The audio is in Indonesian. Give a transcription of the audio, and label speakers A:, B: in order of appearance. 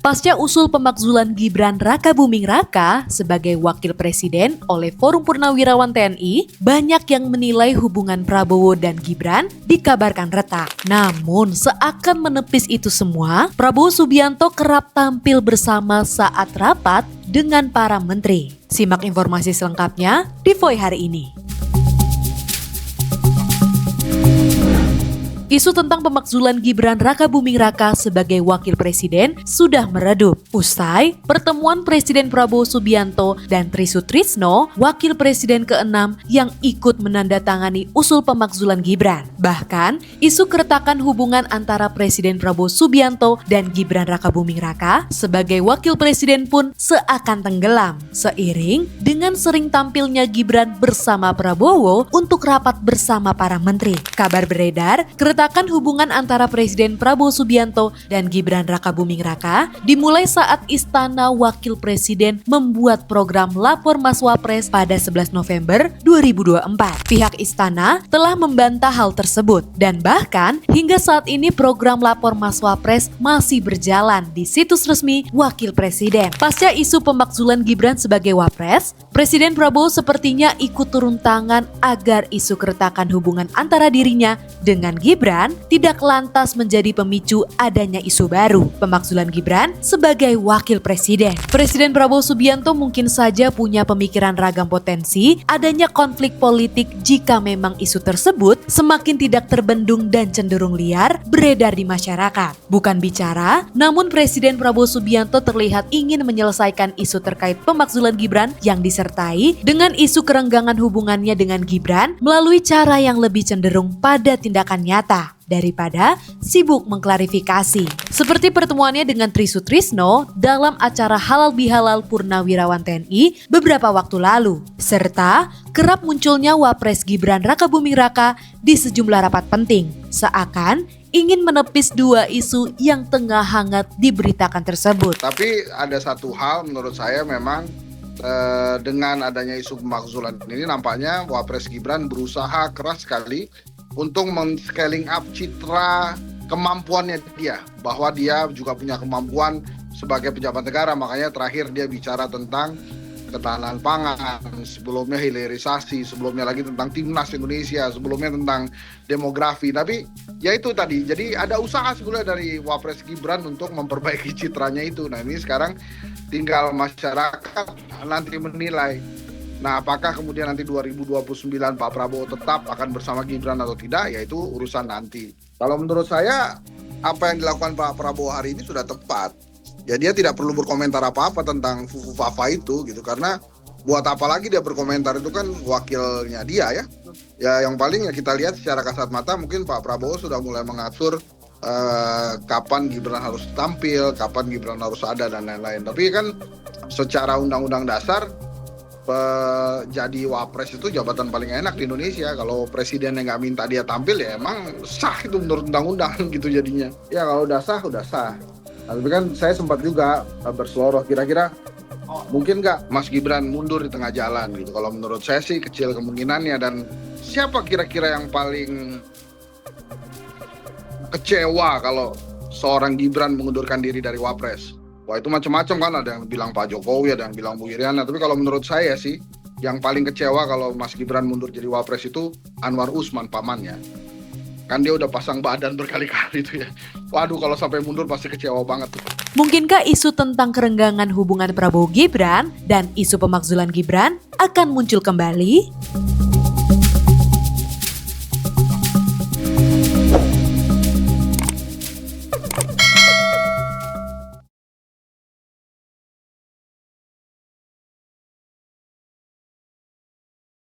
A: Pasca usul pemakzulan Gibran Rakabuming Raka sebagai wakil presiden oleh Forum Purnawirawan TNI, banyak yang menilai hubungan Prabowo dan Gibran dikabarkan retak. Namun seakan menepis itu semua, Prabowo Subianto kerap tampil bersama saat rapat dengan para menteri. Simak informasi selengkapnya di Voy hari ini. Isu tentang pemakzulan Gibran Rakabuming Raka sebagai wakil presiden sudah meredup usai pertemuan Presiden Prabowo Subianto dan Tri Sutrisno, wakil presiden ke-6 yang ikut menandatangani usul pemakzulan Gibran. Bahkan, isu keretakan hubungan antara Presiden Prabowo Subianto dan Gibran Rakabuming Raka sebagai wakil presiden pun seakan tenggelam seiring dengan sering tampilnya Gibran bersama Prabowo untuk rapat bersama para menteri. Kabar beredar, keretakan hubungan antara Presiden Prabowo Subianto dan Gibran Rakabuming Raka dimulai saat Istana Wakil Presiden membuat program Lapor Mas Wapres pada 11 November 2024. Pihak Istana telah membantah hal tersebut dan bahkan hingga saat ini program Lapor Mas Wapres masih berjalan di situs resmi Wakil Presiden. Pasca isu pemakzulan Gibran sebagai Wapres, Presiden Prabowo sepertinya ikut turun tangan agar isu keretakan hubungan antara dirinya dengan Gibran tidak lantas menjadi pemicu adanya isu baru pemakzulan Gibran sebagai wakil presiden. Presiden Prabowo Subianto mungkin saja punya pemikiran ragam potensi adanya konflik politik jika memang isu tersebut semakin tidak terbendung dan cenderung liar beredar di masyarakat. Bukan bicara, namun Presiden Prabowo Subianto terlihat ingin menyelesaikan isu terkait pemakzulan Gibran yang disertai dengan isu kerenggangan hubungannya dengan Gibran melalui cara yang lebih cenderung pada tindakan nyata daripada sibuk mengklarifikasi. Seperti pertemuannya dengan Tri Sutrisno dalam acara Halal Bihalal Purnawirawan TNI beberapa waktu lalu, serta kerap munculnya Wapres Gibran Rakabuming Raka di sejumlah rapat penting, seakan ingin menepis dua isu yang tengah hangat diberitakan tersebut.
B: Tapi ada satu hal menurut saya memang dengan adanya isu pemakzulan ini nampaknya Wapres Gibran berusaha keras sekali untuk men-scaling up citra kemampuannya dia, bahwa dia juga punya kemampuan sebagai pejabat negara. Makanya terakhir dia bicara tentang ketahanan pangan, sebelumnya hilirisasi, sebelumnya lagi tentang timnas Indonesia, sebelumnya tentang demografi. Tapi ya itu tadi, jadi ada usaha sebenarnya dari Wapres Gibran untuk memperbaiki citranya itu. Nah ini sekarang tinggal masyarakat nanti menilai. Nah, apakah kemudian nanti 2029 Pak Prabowo tetap akan bersama Gibran atau tidak, yaitu urusan nanti. Kalau menurut saya, apa yang dilakukan Pak Prabowo hari ini sudah tepat. Ya dia tidak perlu berkomentar apa-apa tentang Fufu Fafa itu gitu, karena buat apa lagi dia berkomentar, itu kan wakilnya dia ya. Ya yang paling ya kita lihat secara kasat mata mungkin Pak Prabowo sudah mulai mengatur kapan Gibran harus tampil, kapan Gibran harus ada dan lain-lain. Tapi kan secara undang-undang dasar jadi wapres itu jabatan paling enak di Indonesia. Kalau presiden yang nggak minta dia tampil ya emang sah itu menurut undang-undang gitu jadinya. Ya kalau udah sah. Tapi kan saya sempat juga berseloroh kira-kira mungkin nggak Mas Gibran mundur di tengah jalan gitu. Kalau menurut saya sih kecil kemungkinannya. Dan siapa kira-kira yang paling kecewa kalau seorang Gibran mengundurkan diri dari wapres? Wah itu macam-macam kan, ada yang bilang Pak Jokowi, ada yang bilang Bu Iriana. Tapi kalau menurut saya sih, yang paling kecewa kalau Mas Gibran mundur jadi wapres itu Anwar Usman, pamannya. Kan dia udah pasang badan berkali-kali itu ya. Waduh kalau sampai mundur pasti kecewa banget.
A: Mungkinkah isu tentang kerenggangan hubungan Prabowo Gibran dan isu pemakzulan Gibran akan muncul kembali?